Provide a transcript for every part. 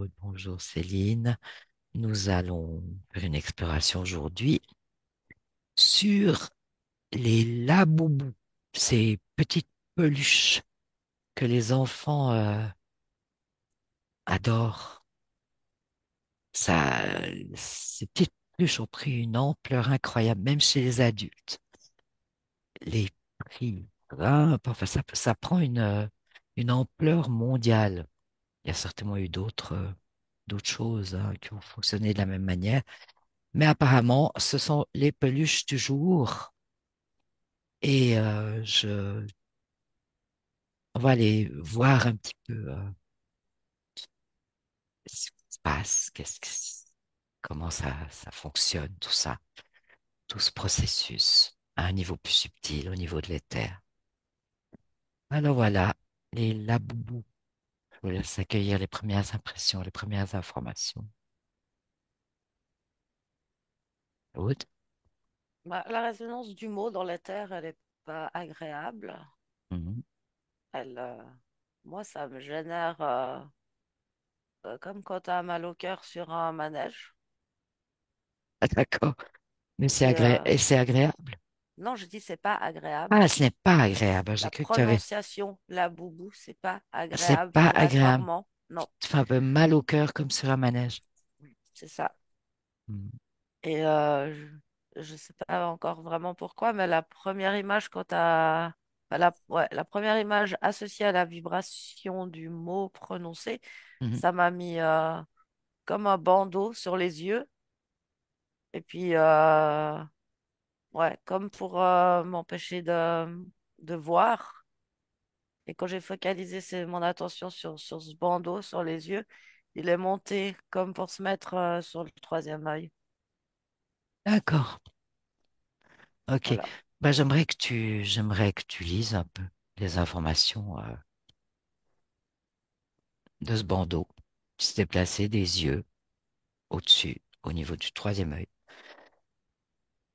Aude, bonjour Céline. Nous allons faire une exploration aujourd'hui sur les laboubous, ces petites peluches que les enfants adorent. Ça, ces petites peluches ont pris une ampleur incroyable, même chez les adultes. Les prix grimpent, enfin ça prend une ampleur mondiale. Il y a certainement eu d'autres choses hein, qui ont fonctionné de la même manière. Mais apparemment, ce sont les peluches du jour. Et on va aller voir un petit peu ce qui se passe, comment ça fonctionne, tout ça, tout ce processus à un niveau plus subtil, au niveau de l'éther. Alors voilà, les laboubous. Je vous laisse accueillir les premières impressions, les premières informations. Aude? Bah, la résonance du mot dans la terre, elle est pas agréable. Mhm. Elle, moi, ça me génère comme quand tu as mal au cœur sur un manège. Ah, d'accord. Mais Et c'est agréable. non, je dis c'est pas Ah, agréable. ce n'est pas agréable. J'ai La cru que tu avais. prononciation, la boubou, c'est pas C'est agréable. pas Faut agréable. l'attroitement. Non, Tu te fais un peu mal au cœur comme sur un manège. c'est ça. Mhm. Et je sais pas encore vraiment pourquoi, mais la première image quand t'as la première image associée à la vibration du mot prononcé, Mhm. ça m'a mis comme un bandeau sur les yeux. Et puis, ouais, comme pour m'empêcher de voir. Et quand j'ai focalisé mon attention sur ce bandeau sur les yeux, il est monté comme pour se mettre sur le troisième œil. D'accord. Ok. Voilà. Bah, j'aimerais que tu lises un peu les informations de ce bandeau. Se déplacer des yeux au-dessus, au niveau du troisième œil.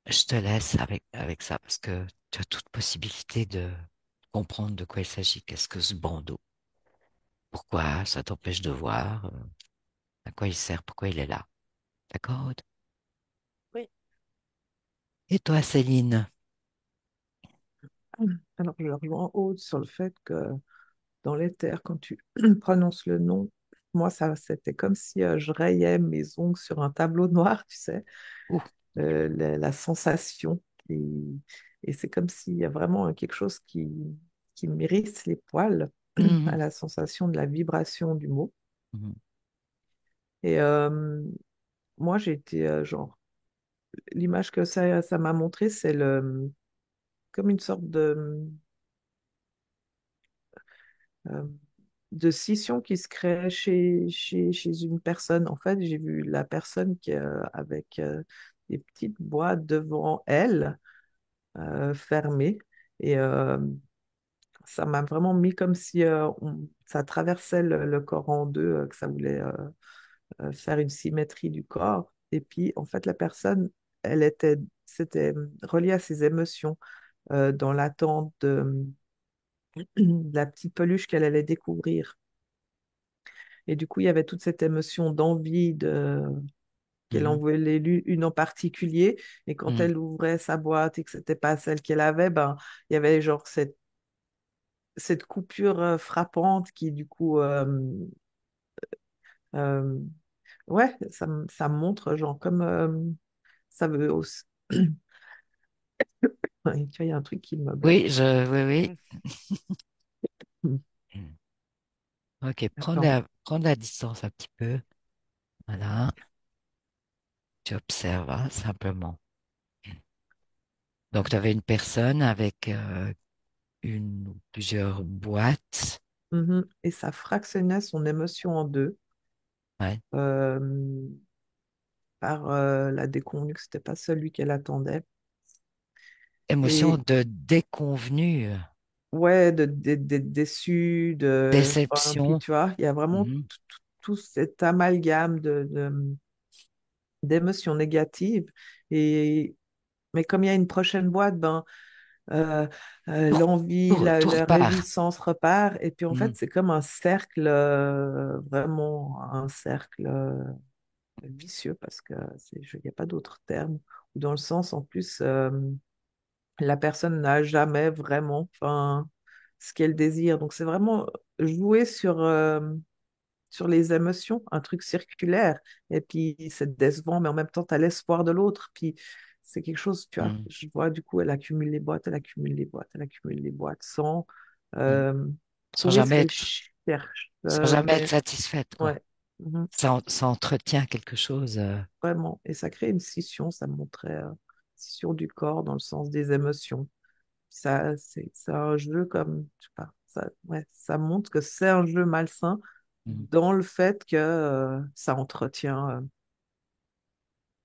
Je te laisse avec ça parce que tu as toute possibilité de comprendre de quoi il s'agit. Qu'est-ce que ce bandeau? Pourquoi ça t'empêche de voir? À quoi il sert? Pourquoi il est là? D'accord? Aude. Oui. Et toi, Céline? Alors, je rejoins Aude sur le fait que dans l'éther, quand tu prononces le nom, moi, ça, c'était comme si je rayais mes ongles sur un tableau noir, tu sais, Ouh. la sensation. Et c'est comme s'il y a vraiment quelque chose qui m'érisse les poils à Mhm. la sensation de la vibration du mot. Mhm. Et moi, j'ai été genre, l'image que ça m'a montré, c'est comme une sorte euh, de scission qui se crée chez une personne. En fait, j'ai vu la personne avec des petites boîtes devant elle, fermées. Et ça m'a vraiment mis comme si ça traversait le corps en deux, que ça voulait faire une symétrie du corps. Et puis, en fait, la personne, c'était relié à ses émotions dans l'attente de la petite peluche qu'elle allait découvrir. Et du coup, il y avait toute cette émotion d'envie qu'elle en Mhm. voulait une en particulier. Et quand Mhm. elle ouvrait sa boîte et que c'était pas celle qu'elle avait, ben, il y avait genre cette coupure frappante qui, du coup, euh, ouais, ça me montre, genre, comme ça veut aussi. Ouais, tu vois, il y a un truc qui me Oui, bloque. oui, oui. Mm. Mhm. Ok, Attends. prends la distance un petit peu. Voilà, tu observes hein, simplement. Donc, tu avais une personne avec une ou plusieurs boîtes. Mhm. Et ça fractionnait son émotion en deux. Ouais. euh, Par la déconvenue que c'était pas celui qu'elle attendait. Émotion Et de déconvenue, ouais, d'être déçu, enfin, puis déception. tu vois, il y a vraiment Mhm. tout cet amalgame d'émotions négatives. Et, mais comme il y a une prochaine boîte, ben, euh, l'envie, Tout la repart. réjouissance repart. Et puis en Hmm, fait, c'est comme un cercle, vraiment un cercle vicieux parce que il n'y a pas d'autre terme. Ou dans le sens, en plus, la personne n'a jamais vraiment, enfin, ce qu'elle désire. Donc c'est vraiment jouer sur les émotions, un truc circulaire. Et puis, c'est décevant, mais en même temps, tu as l'espoir de l'autre. Puis, c'est quelque chose, tu vois, hmm, je vois, du coup, elle accumule les boîtes, elle accumule les boîtes, elle accumule les boîtes sans hmm. euh, Sans trouver ce jamais qu'elle être, cherche. sans jamais être Mais, satisfaite, quoi. ouais, mhm, Ça entretient quelque chose. vraiment. Et ça crée une scission, ça me montrait scission du corps dans le sens des émotions. C'est un jeu comme, je sais pas, ouais, ça montre que c'est un jeu malsain Hmm, dans le fait que ça entretient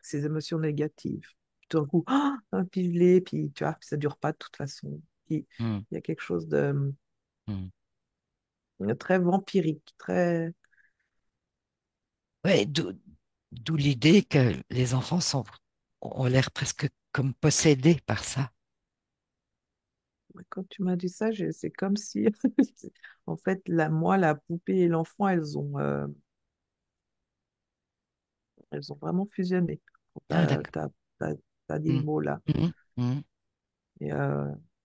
ces émotions négatives. Tout d'un coup, puis je l'ai, puis tu vois, puis ça dure pas de toute façon. Puis hmm, il y a quelque chose de hmm. très vampirique, très. Ouais, d'où l'idée que les enfants ont l'air presque comme possédés par ça. Quand tu m'as dit ça, c'est comme si, en fait, moi, la poupée et l'enfant, elles ont vraiment fusionné. Ah, T'as, d'accord. t'as, t'as, t'as dit le Hmm, mot là. hmm, hmm. Et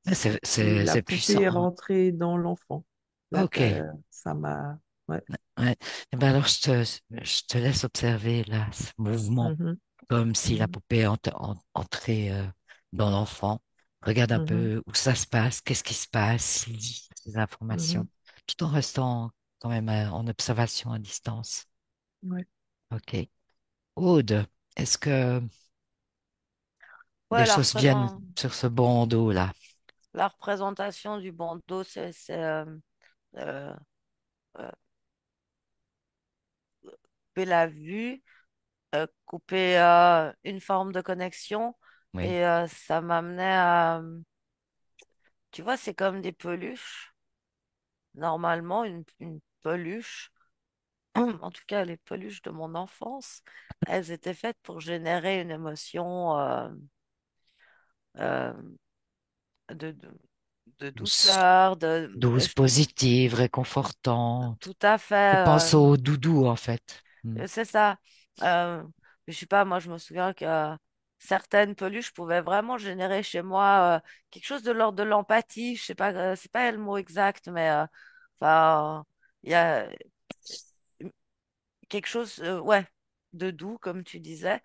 Ah, la c'est poupée est puissant. rentrée dans l'enfant. Là, Ok. ça m'a. Ouais. Ouais. Eh ben alors, je te laisse observer là, ce mouvement, Mhm, comme si la mhm, poupée entrait dans l'enfant. Regarde un mhm, peu où ça se passe, qu'est-ce qui se passe, lis ces informations, mhm. tout en restant quand même en observation à distance. Ouais. Ok. Aude, est-ce que des Ouais, choses viennent sur ce bandeau là? la représentation du bandeau, euh, euh, couper la vue, couper une forme de connexion. Oui. Et ça m'amenait à, tu vois, c'est comme des peluches. Normalement, une peluche, en tout cas les peluches de mon enfance, elles étaient faites pour générer une émotion euh, de, de, de Douce, douceur, douce, positive, réconfortante. tout à Je fait. pense au doudou en fait. Hmm. C'est ça. Euh, je sais pas, moi je me souviens que certaines peluches pouvaient vraiment générer chez moi quelque chose de l'ordre de l'empathie. Je sais pas, c'est pas le mot exact, mais enfin, il y a quelque chose, ouais, de doux, comme tu disais.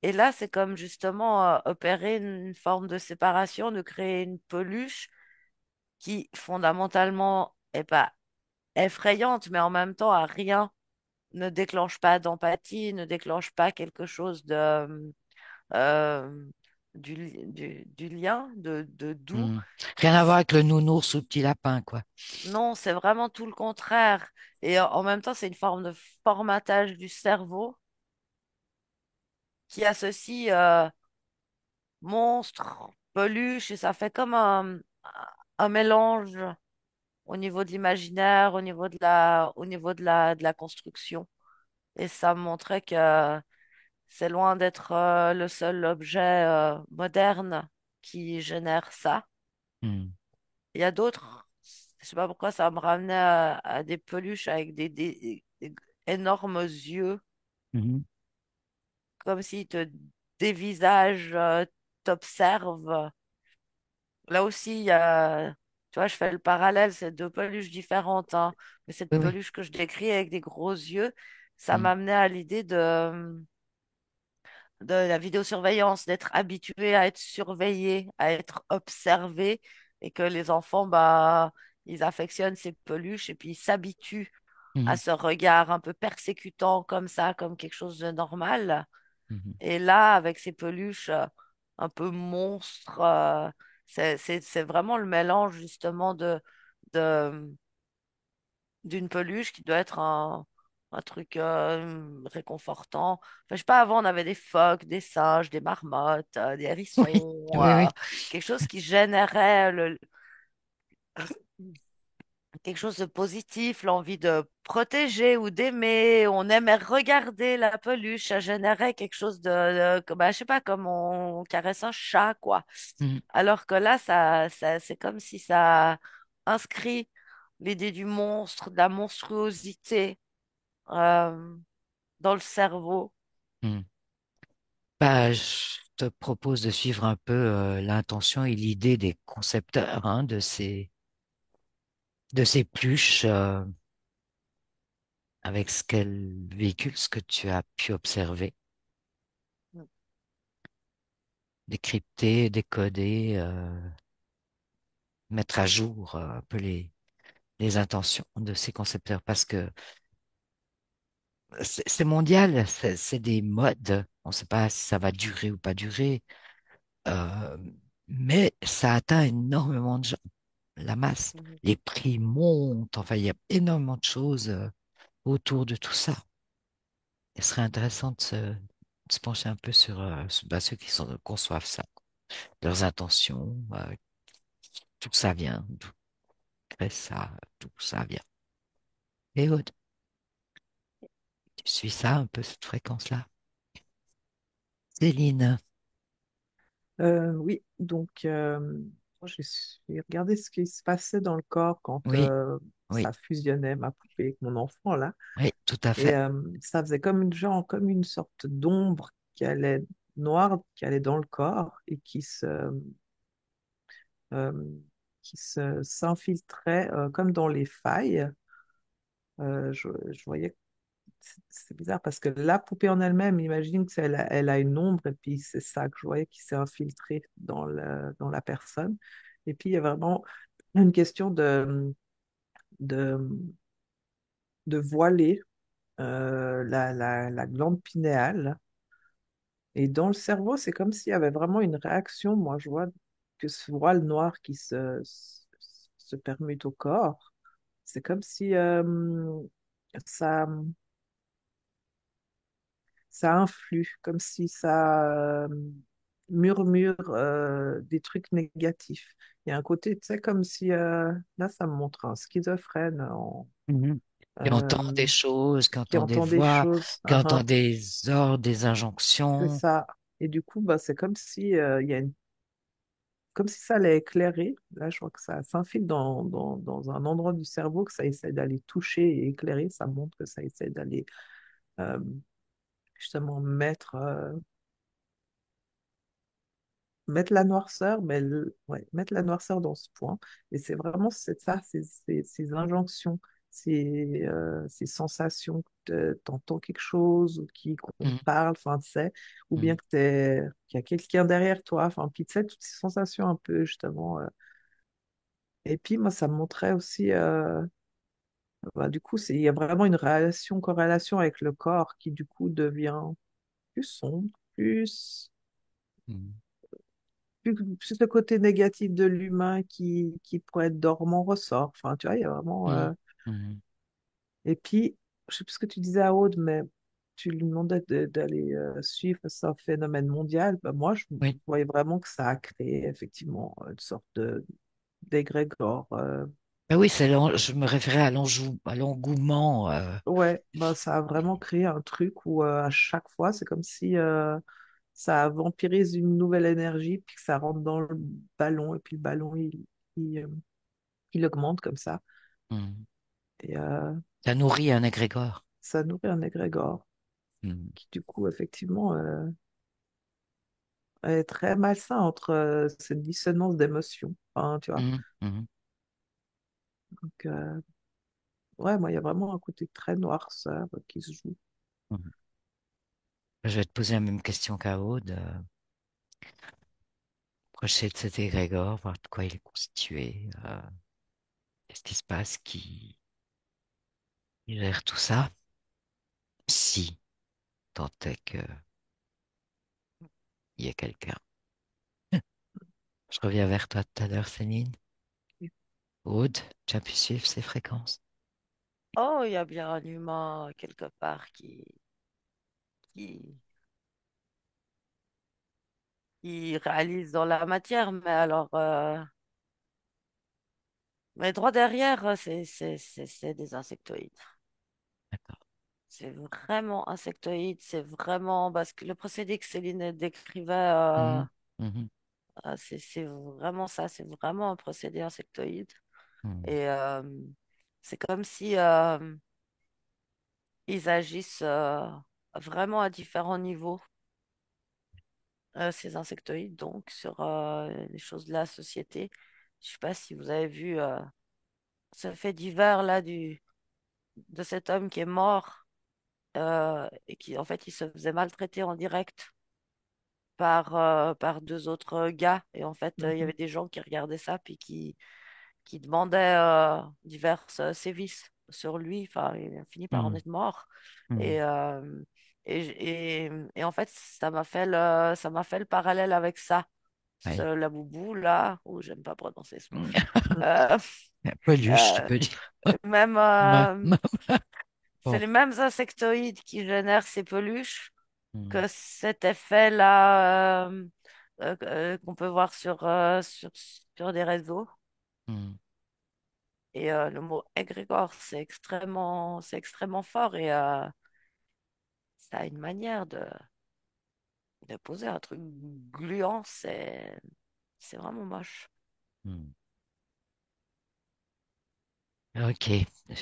Et là, c'est comme justement opérer une forme de séparation, de créer une peluche qui fondamentalement est pas effrayante, mais en même temps a rien, ne déclenche pas d'empathie, ne déclenche pas quelque chose euh, du lien, de doux. Hmm. Rien à voir avec le nounours ou le petit lapin, quoi. Non, c'est vraiment tout le contraire. Et en même temps, c'est une forme de formatage du cerveau qui associe monstre, peluche, et ça fait comme un mélange au niveau de l'imaginaire, au niveau de la construction. Et ça me montrait que c'est loin d'être le seul objet moderne qui génère ça. Hmm. Il y a d'autres, je sais pas pourquoi ça me ramenait à des peluches avec des énormes yeux, Mhm. comme s'ils te dévisagent, t'observent. Là aussi, il y a, tu vois, je fais le parallèle, c'est deux peluches différentes, hein. Mais cette Oui, oui. peluche que je décris avec des gros yeux, ça Hmm. m'amenait à l'idée de la vidéosurveillance, d'être habitué à être surveillé, à être observé, et que les enfants, bah, ils affectionnent ces peluches et puis ils s'habituent à Mhm. ce regard un peu persécutant comme ça, comme quelque chose de normal. Mhm. Et là, avec ces peluches un peu monstres, c'est vraiment le mélange justement de, d'une peluche qui doit être un truc réconfortant. Enfin, je sais pas, avant, on avait des phoques, des singes, des marmottes, des Oui, hérissons, oui, oui. quelque chose qui générait quelque chose de positif, l'envie de protéger ou d'aimer. On aimerait regarder la peluche, ça générait quelque chose je sais pas, comme on caresse un chat, quoi. Mm, Alors que là, c'est comme si ça inscrit l'idée du monstre, de la monstruosité euh, dans le cerveau. mm. Bah, je te propose de suivre un peu l'intention et l'idée des concepteurs hein, de ces pluches avec ce qu'elles véhiculent, ce que tu as pu observer, décrypter, décoder, mettre à jour un peu les intentions de ces concepteurs parce que c'est mondial, c'est des modes. On ne sait pas si ça va durer ou pas durer, euh, mais ça atteint énormément de gens, la masse. Mhm. Les prix montent, enfin, il y a énormément de choses autour de tout ça. Il serait intéressant de se pencher un peu sur ceux qui conçoivent ça, leurs intentions, d'où ça vient, d'où crée ça, d'où ça vient. Et Aude, tu suis ça un peu, cette fréquence-là? Céline, Oui, donc moi, j'ai regardé ce qui se passait dans le corps quand oui, oui, ça fusionnait, ma poupée avec mon enfant là. oui, tout à Et fait. ça faisait comme une genre, comme une sorte d'ombre qui allait noire, qui allait dans le corps et euh, qui s'infiltrait comme dans les failles. Je voyais, c'est bizarre parce que la poupée en elle-même, imagine elle a une ombre et puis c'est ça que je voyais qui s'est infiltré dans la personne. Et puis il y a vraiment une question de, de voiler la glande pinéale. Et dans le cerveau, c'est comme s'il y avait vraiment une réaction. Moi, je vois que ce voile noir se permute au corps. C'est comme si ça, ça influe, comme si ça murmure des trucs négatifs. Il y a un côté, tu sais, comme si, là, ça me montre un schizophrène Mhm. Qui entend des euh, choses, qui qui entend des entend des voix, choses. qui entend Uhum. des ordres, des C'est injonctions. ça. Et du coup, bah, c'est comme si, il y a comme si ça allait éclairer. Là, je vois que ça s'infile dans un endroit du cerveau que ça essaie d'aller toucher et éclairer. Ça montre que ça essaie d'aller euh, justement mettre la noirceur, ouais, mettre la noirceur dans ce point. Et c'est vraiment c'est ça, ces injonctions, ces sensations que t'entends quelque chose, ou qu'on te Mhm. parle, enfin, tu sais, ou bien Mhm. que qu'il y a quelqu'un derrière toi, enfin, puis tu sais, toutes ces sensations un peu, justement. Et puis, moi, ça me montrait aussi, bah, du coup, il y a vraiment une corrélation avec le corps qui, du coup, devient plus sombre, Mhm. plus le côté négatif de l'humain qui pourrait être dormant ressort. Enfin, tu vois, il y a vraiment. Mhm. Mhm. Et puis, je sais plus ce que tu disais à Aude, mais tu lui demandais d'aller suivre ce phénomène mondial. Ben, moi, je Oui. voyais vraiment que ça a créé effectivement une sorte d'égrégore. Ben oui, je me référais à l'engouement. Ouais, ben, ça a vraiment créé un truc où à chaque fois, c'est comme si ça vampirise une nouvelle énergie, puis que ça rentre dans le ballon, et puis le ballon, il augmente comme ça. Mhm. Et Ça nourrit un égrégore. ça nourrit un égrégore Mhm. qui, du coup, effectivement, est très malsain entre cette dissonance d'émotions. Enfin, tu vois. Mhm. Mhm. Donc, ouais, moi, il y a vraiment un côté très noirceur qui se joue. Mhm. Je vais te poser la même question qu'à Aude. Approcher de cet égrégore, voir de quoi il est constitué. Qu'est-ce qui se passe qui gère tout ça? Si tant est qu'il y ait quelqu'un. Je reviens vers toi tout à l'heure, Céline. Aude, tu as pu suivre ces fréquences? Oh, il y a bien un humain quelque part qui, qui réalise dans la matière, Mais droit derrière, c'est des insectoïdes. D'accord. C'est vraiment insectoïde, c'est vraiment parce que le procédé que Céline décrivait, Mhm, mhm, c'est vraiment ça, c'est vraiment un procédé insectoïde. mhm. Et c'est comme si ils agissent vraiment à différents niveaux, ces insectoïdes, donc sur les choses de la société. Je sais pas si vous avez vu ce fait divers là de cet homme qui est mort et qui en fait il se faisait maltraiter en direct par deux autres gars. Et en fait, il y Mhm, avait des gens qui regardaient ça puis qui demandaient divers sévices sur lui. Enfin, il a fini par en Mhm, être mort. mhm. Et, et en fait, ça m'a fait le parallèle avec ça. Ouais. La boubou, là, où j'aime pas prononcer ce mot. Euh, Peluche, tu euh, peux dire. même, Ma- ma- c'est Bon. les mêmes insectoïdes qui génèrent ces peluches Mhm, que cet effet-là qu'on peut voir sur des réseaux. mhm, Et le mot égrégore, c'est extrêmement fort et ça a une manière de poser un truc gluant, c'est vraiment moche. mhm. Ok.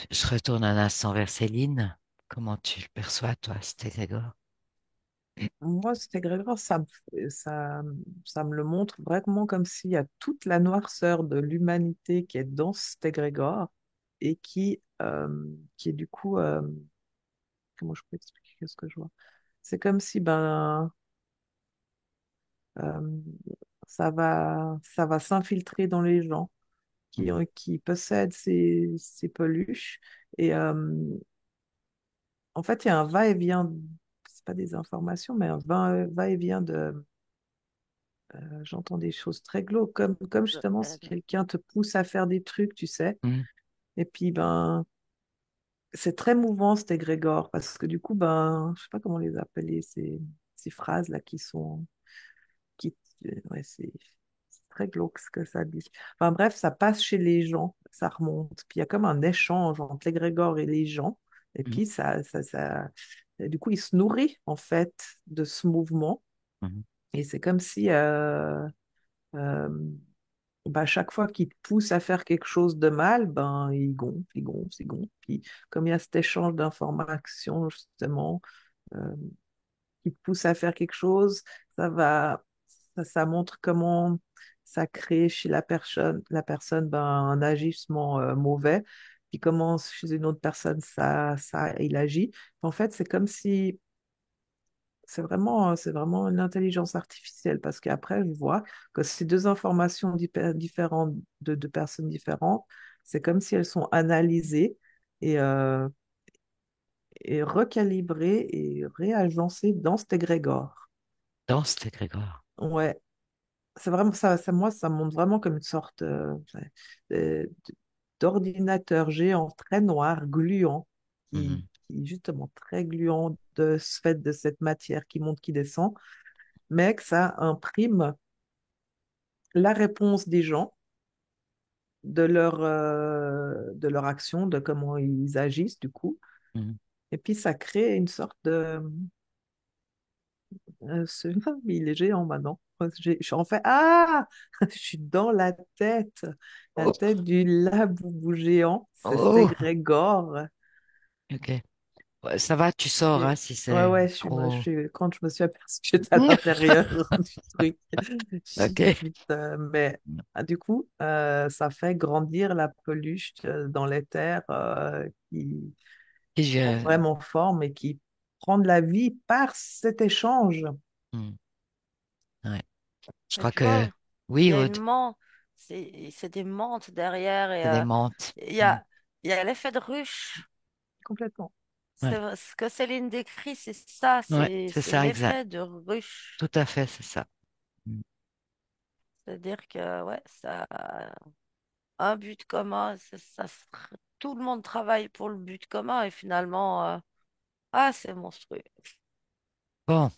Je retourne un instant vers Céline. Comment tu le perçois, toi, cet égrégore? Moi, cet égrégore, ça me le montre vraiment comme s'il y a toute la noirceur de l'humanité qui est dans cet égrégore et qui est du coup, comment je peux expliquer ce que je vois? C'est comme si euh, ça va s'infiltrer dans les gens Mhm, qui possèdent ces peluches et en fait, il y a un va-et-vient, c'est pas des informations, mais un va-et-vient j'entends des choses très glauques, comme justement si quelqu'un te pousse à faire des trucs, tu sais. mhm, Et puis, c'est très mouvant cet égrégore, parce que du coup, je sais pas comment les appeler, ces phrases-là qui, ouais, c'est très glauque ce que ça dit. Enfin bref, ça passe chez les gens, ça remonte. Puis il y a comme un échange entre l'égrégore et les gens. Et mhm, puis, du coup, il se nourrit, en fait, de ce mouvement. mhm. Et c'est comme si, euh, chaque fois qu'il te pousse à faire quelque chose de mal, il gonfle, il gonfle, il gonfle. Puis comme il y a cet échange d'informations, justement, euh, qui te pousse à faire quelque chose, ça montre comment ça crée chez la personne un agissement mauvais. Puis comment chez une autre personne, il agit. En fait, c'est comme si c'est vraiment une intelligence artificielle parce qu'après, je vois que ces deux informations différentes de personnes différentes, c'est comme si elles sont analysées et, euh, et recalibrées et réagencées dans cet égrégore. Dans cet égrégore. Ouais, c'est vraiment ça, moi, ça montre vraiment comme une sorte de- d'ordinateur géant très noir, gluant, qui, Mhm. qui est justement très gluant de ce fait de cette matière qui monte, qui descend, mais que ça imprime la réponse des gens, de leur action, de comment ils agissent du coup. Mhm. Et puis ça crée une sorte de... il est géant maintenant. Je suis en fait, ah, je suis dans la Oh, tête du laboubou géant, c'est cet oh, égrégore. ok. Ouais, ça va, tu sors, Et- hein, si ouais, c'est ouais, trop. quand je me suis aperçue que j'étais à l'intérieur du truc, j'ai Ok. dit, putain, mais du coup, ça fait grandir la peluche dans l'éther Et qui prend je... vraiment forme et qui prend de la vie par cet échange. Hmm, ouais. Je Mais crois tu que vois, il oui, y a Aude, une menthe, c'est des menthes derrière et c'est des menthes. il y Hmm. a, il y a l'effet de ruche. Complètement. Ouais, Ce que Céline décrit, c'est ça, ouais, c'est c'est c'est ça, exact. l'effet de ruche. Tout à fait, c'est ça. Hmm. C'est-à-dire que, ouais, ça a un but commun, tout le monde travaille pour le but commun et finalement, c'est monstrueux. Bon,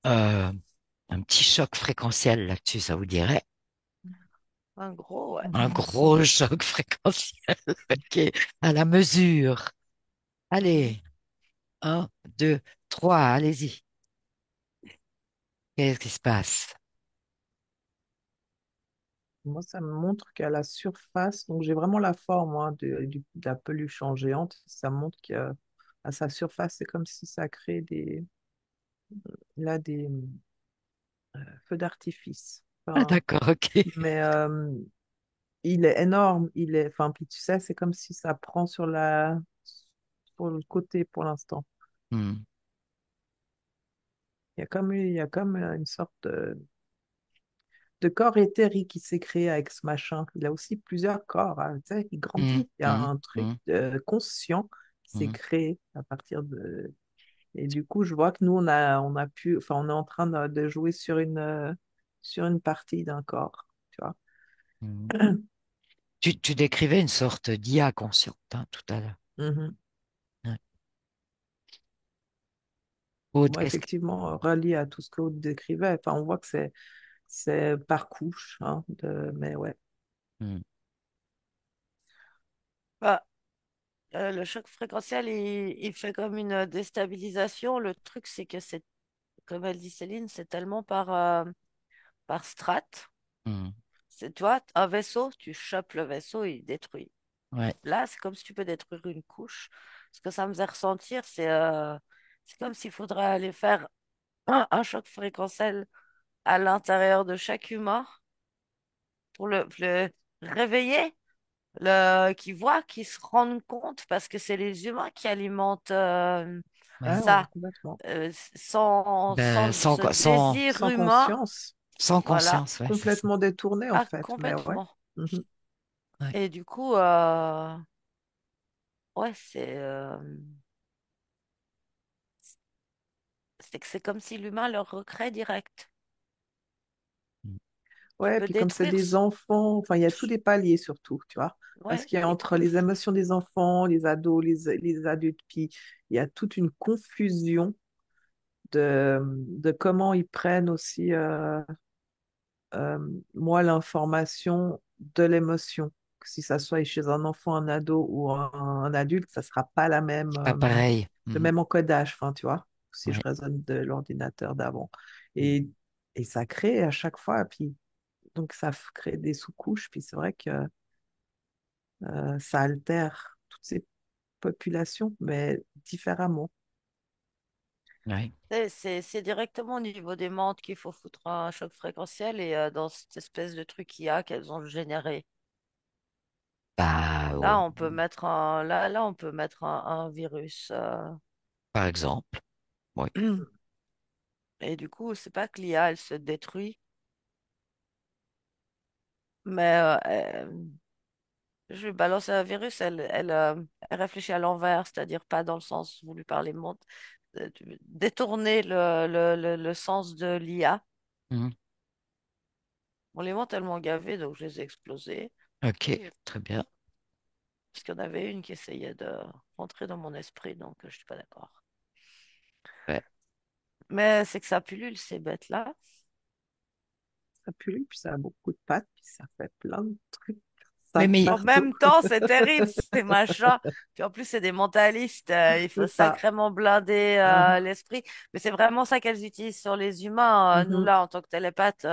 euh, un petit choc fréquentiel là-dessus, ça vous dirait? Un gros, ouais. Un gros choc fréquentiel. OK. À la mesure. Mhm. Allez. Un, deux, trois. Allez-y. Qu'est-ce qui se passe? Moi, ça me montre qu'à la surface, donc j'ai vraiment la forme hein, de la peluche en géante. Ça montre qu'à à sa surface, c'est comme si ça crée là, des feux d'artifice. Ah, Enfin, d'accord. OK. mais il est énorme. Enfin, puis tu sais, c'est comme si ça prend sur le côté pour l'instant. Hmm. Il y a comme une sorte de corps éthérique qui s'est créé avec ce machin. Il a aussi plusieurs corps, hein, tu sais, il Hmm. grandit. Il y a Hmm. un truc Hmm. conscient qui s'est Hmm. créé à partir de... Et du coup, je vois que nous, on a pu, enfin, on est en train de jouer sur une partie d'un corps, tu vois. Hmm. Tu décrivais une sorte d'IA consciente hein, tout à l'heure. Mhm. Ouais. Aude, Moi, effectivement, relié à tout ce que vous décrivez, enfin, on voit que c'est par couche, hein, mais ouais. Hmm. Bah, le choc fréquentiel, il fait comme une déstabilisation. Le truc, c'est que c'est, comme elle dit Céline, c'est tellement par strate. Hmm. C'est toi, un vaisseau, tu chopes le vaisseau, il détruit. Ouais. Là, c'est comme si tu peux détruire une couche. Ce que ça me faisait ressentir, c'est comme s'il faudrait aller faire un choc fréquentiel à l'intérieur de chaque humain pour le réveiller, qui voit, qui se rendent compte, parce que c'est les humains qui alimentent Ouais. Ah, ouais, ça, complètement. Ben, sans ce désir Sans humain, conscience, voilà, conscience, ouais, c'est ça. complètement détourné, en ah, fait, mais ouais. complètement. Mhm. Ouais. Et du coup, ouais, c'est que c'est comme si l'humain leur recrée direct. Hmm. Tu Ouais, peux puis comme c'est détruire, des enfants, enfin, il y a tous les paliers surtout, tu vois. Parce ouais, qu'il y a les entre les couches. émotions des enfants, les ados, les adultes, puis il y a toute une confusion de comment ils prennent aussi, euh, moi, l'information de l'émotion. Si ça soit chez un enfant, un ado ou un adulte, ça sera pas C'est pas pareil. le Hmm. même encodage, enfin, tu vois, si je Ouais. raisonne de l'ordinateur d'avant. Hmm. Et, et ça crée à chaque fois, puis donc ça crée des sous-couches, puis c'est vrai que ça altère toutes ces populations, mais différemment. Ouais. C'est directement au niveau des mentes qu'il faut foutre un choc fréquentiel et dans cette espèce de truc qu'il y a qu'elles ont généré. Bah, Là, oh, on peut mettre là, on peut mettre un virus. par exemple. Oui. Et du coup, c'est pas que l'IA, elle se détruit, mais je lui balance un virus, elle réfléchit à l'envers, c'est-à-dire pas dans le sens voulu par les mondes, détourner le sens de l'IA. Hmm. On les ment tellement gavés, donc je les ai explosés. OK, très bien. Parce qu'il y en avait une qui essayait de rentrer dans mon esprit, donc je suis pas d'accord. Ouais. Mais c'est que ça pullule, ces bêtes-là. Ça pue, puis ça a beaucoup de pattes, puis ça fait plein de trucs Mais, sales En partout. même temps, c'est terrible, ces machins. Puis en plus, c'est des mentalistes. Il faut C'est ça. sacrément blinder Mhm. l'esprit. Mais c'est vraiment ça qu'elles utilisent sur les humains. Nous, Mhm. là, en tant que télépathes,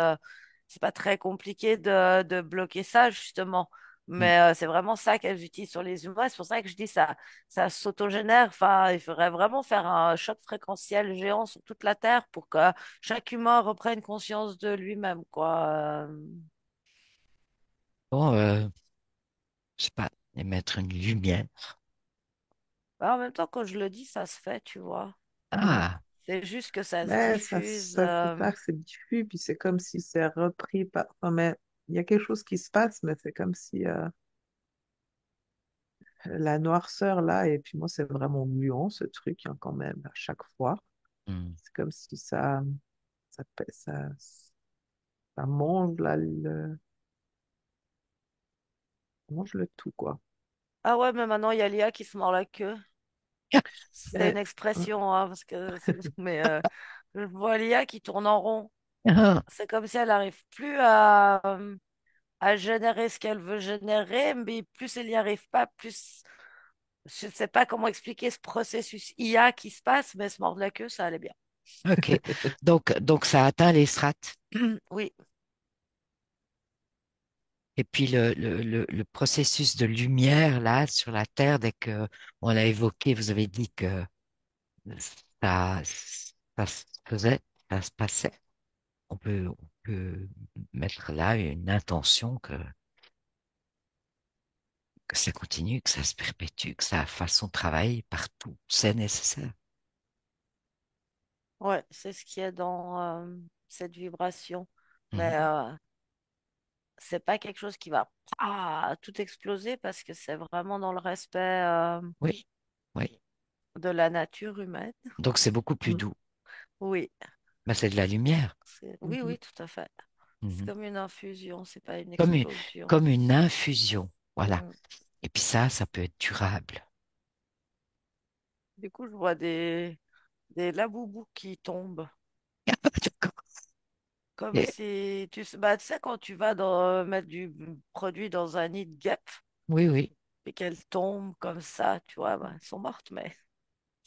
c'est pas très compliqué de bloquer ça, justement. hmm. Mais c'est vraiment ça qu'elles utilisent sur les humains. C'est pour ça que je dis ça, ça s'autogénère. Enfin, il faudrait vraiment faire un choc fréquentiel géant sur toute la Terre pour que chaque humain reprenne conscience de lui-même, quoi. Bon, je sais pas, émettre une lumière. Bah, en même temps, quand je le dis, ça se fait, tu vois. Ouais. Ah, C'est juste que ça se Mais diffuse. c'est pas que c'est diffus, puis c'est comme si c'est repris par... Enfin, mais il y a quelque chose qui se passe, mais c'est comme si la noirceur là, et puis moi c'est vraiment muant ce truc hein, quand même, à chaque fois. hmm. C'est comme si ça mange là, mange le tout, quoi. Ah ouais, mais maintenant, il y a l'IA qui se mord la queue. C'est une Mais, hein, expression, hein, parce que mais je vois l'IA qui tourne en rond. Ah, C'est comme si elle n'arrive plus à générer ce qu'elle veut générer, mais plus elle n'y arrive pas, plus je ne sais pas comment expliquer ce processus IA qui se passe, mais se mordre la queue, ça allait bien. Ok. Donc ça atteint les strates. Oui, Et puis le processus de lumière là sur la Terre, dès que on l'a évoqué, vous avez dit que ça, ça se faisait, ça se passait. On peut mettre là une intention que ça continue, que ça se perpétue, que ça fasse son travail partout. C'est nécessaire. ouais, c'est ce qui est dans cette vibration. Mais Mhm. c'est pas quelque chose qui va tout exploser parce que c'est vraiment dans le respect Oui, oui. de la nature humaine. Donc c'est beaucoup plus Mhm. doux. Oui, Ben, c'est de la lumière. oui, Mhm. oui, tout à fait. C'est Mhm. comme une infusion, c'est pas une Comme une, explosion. comme une infusion. Voilà. Mm. Et puis ça peut être durable. Du coup, je vois des laboubous qui tombent. D'accord. Comme Et- si, tu sais, quand tu vas mettre du produit dans un nid de guêpe oui, oui. et qu'elles tombent comme ça, tu vois, ben, elles sont mortes, mais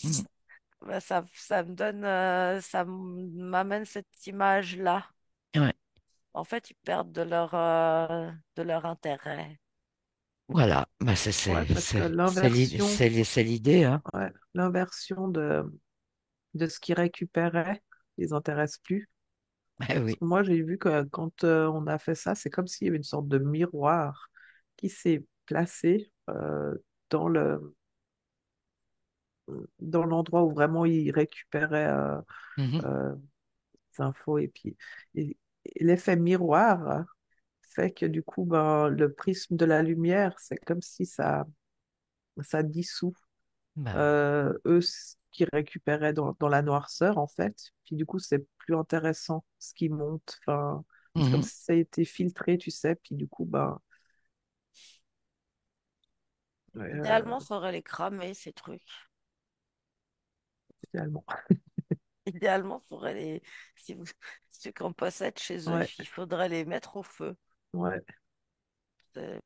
Mhm. ben, ça me donne, m'amène cette image-là. Ouais. En fait, ils perdent de leur intérêt. Voilà. Ben, Ouais, parce que l'inversion, c'est l'idée, hein. ouais, l'inversion de ce qu'ils récupéraient les intéresse plus. Eh Parce oui. que moi, j'ai vu que quand on a fait ça, c'est comme s'il y avait une sorte de miroir qui s'est placé dans dans l'endroit où vraiment ils récupéraient Mhm. euh, des infos. Et l'effet miroir fait que du coup, ben, le prisme de la lumière, c'est comme si ça dissout Ben oui. eux ce qu'ils récupéraient dans la noirceur, en fait. Puis du coup, c'est plus intéressant ce qui monte. Enfin, c'est comme Mhm. si ça a été filtré, tu sais. Puis du coup, ben, Idéalement, il faudrait les cramer, ces trucs. finalement. Idéalement, si vous, ceux qu'on possède chez eux, Ouais, il faudrait les mettre au feu. ouais.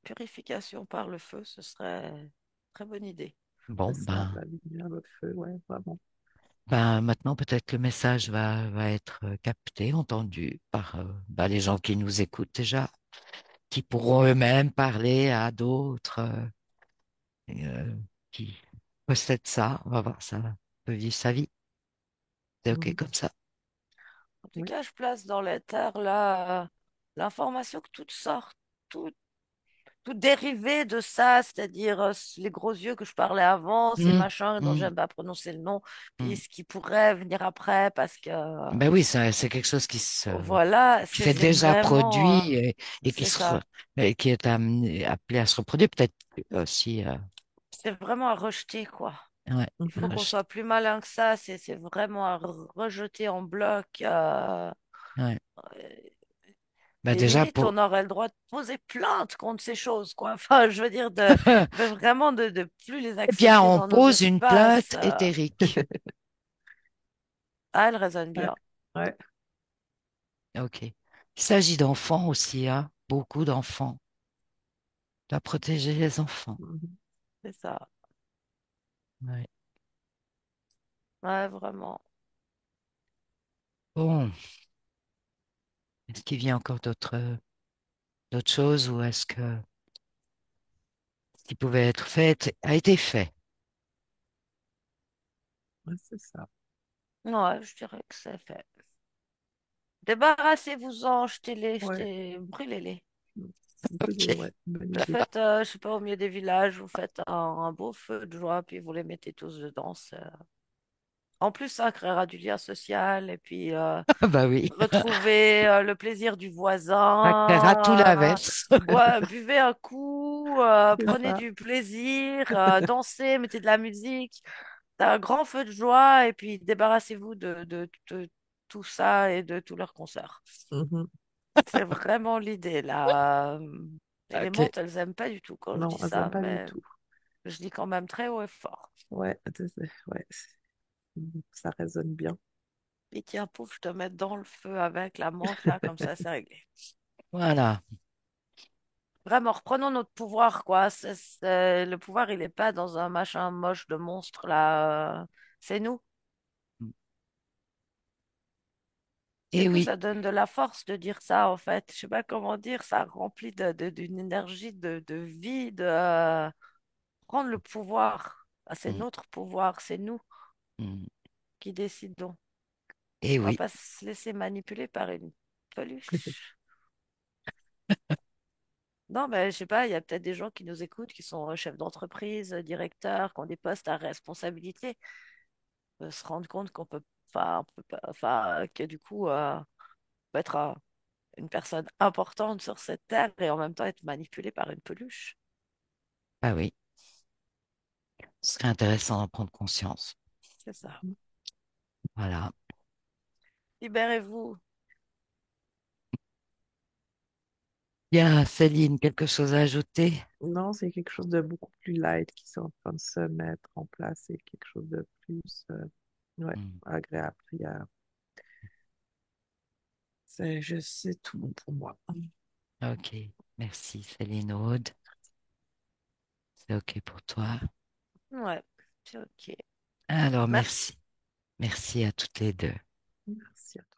Purification par le feu, ce serait une très bonne idée. Bon, C'est ça, ben, la lumière, le feu, ouais, vraiment. maintenant peut-être le message va être capté, entendu par ben, les gens qui nous écoutent déjà, qui pourront eux-mêmes parler à d'autres qui possèdent ça. On va voir, ça peut vivre sa vie. C'est OK Mhm. comme ça. En tout Oui. cas, je place dans l'éther là l'information que tout sort, tout, tout dérivé de ça, c'est-à-dire les gros yeux que je parlais avant, ces Mm, machins dont mm, j'aime pas prononcer le nom, puis mm. ce qui pourrait venir après, parce que Ben oui, c'est quelque chose voilà, qui s'est c'est déjà vraiment, produit et c'est ça. et qui est appelé à se reproduire, peut-être aussi. C'est vraiment à rejeter, quoi. Ouais, Il faut Mhm. qu'on soit plus malin que ça. C'est vraiment à rejeter en bloc. ouais. Ben Et déjà limite, pour on aurait le droit de poser plainte contre ces choses, quoi. Enfin, je veux dire, de vraiment de plus les eh bien, accepter on dans nos pose une espaces. plainte éthérique. Ah, elle résonne Ouais, bien. ouais. OK. Il s'agit d'enfants aussi, hein. Beaucoup d'enfants. Tu dois protéger les enfants. Mhm. C'est ça. Ouais. Ouais, vraiment. Bon, est-ce qu'il vient encore d'autres choses ou est-ce que ce qui pouvait être fait a été fait? Ouais, c'est ça. Ouais, je dirais que c'est fait. Débarrassez-vous-en, jetez-les, Ouais. brûlez-les. OK. Ouais, bonne idée. Faites, je sais pas, au milieu des villages, vous faites un beau feu de joie, puis vous les mettez tous dedans. En plus, ça créera du lien social, et puis Ah bah oui. retrouver le plaisir du Ça créera tout voisin. l'inverse. Buvez un coup, C'est prenez ça. du plaisir, dansez, mettez de la musique. C'est un grand feu de joie, et puis débarrassez-vous de tout ça et de tous leurs concerts. Mhm. C'est vraiment l'idée, là. Et les OK. montes, elles aiment pas du tout quand je Non, dis elles n'aiment ça, pas du mais tout. je dis quand même très haut et fort. Ouais, ouais, ça résonne bien. Et tiens, pouf, je te mets dans le feu avec la menthe, là, comme ça, c'est réglé. Voilà. Vraiment, reprenons notre pouvoir, quoi. Le pouvoir, il n'est pas dans un machin moche de monstre, là. C'est nous. Et Et puis, oui, ça donne de la force de dire ça, en fait. Je sais pas comment dire, ça remplit d'une énergie de vie, de prendre le pouvoir. Ah, c'est mm, notre pouvoir, c'est nous mm, qui décidons. et On va oui, pas se laisser manipuler par une peluche. Non, mais je sais pas, il y a peut-être des gens qui nous écoutent, qui sont chefs d'entreprise, directeurs, qui ont des postes à responsabilité, se rendre compte qu'on peut, enfin, on peut pas, enfin, que du coup, on peut être une personne importante sur cette terre et en même temps être manipulé par une peluche. ah oui, ce serait intéressant d'en prendre conscience. C'est ça. Voilà. Libérez-vous. Bien, Céline, quelque chose à ajouter? Non, c'est quelque chose de beaucoup plus light qui est en train de se mettre en place. C'est quelque chose de plus ouais, Mm, agréable. C'est tout bon pour moi. ok, merci Céline Aude. C'est ok pour toi. Ouais, c'est ok. Alors, Merci. merci. Merci à toutes les deux. Merci à toi.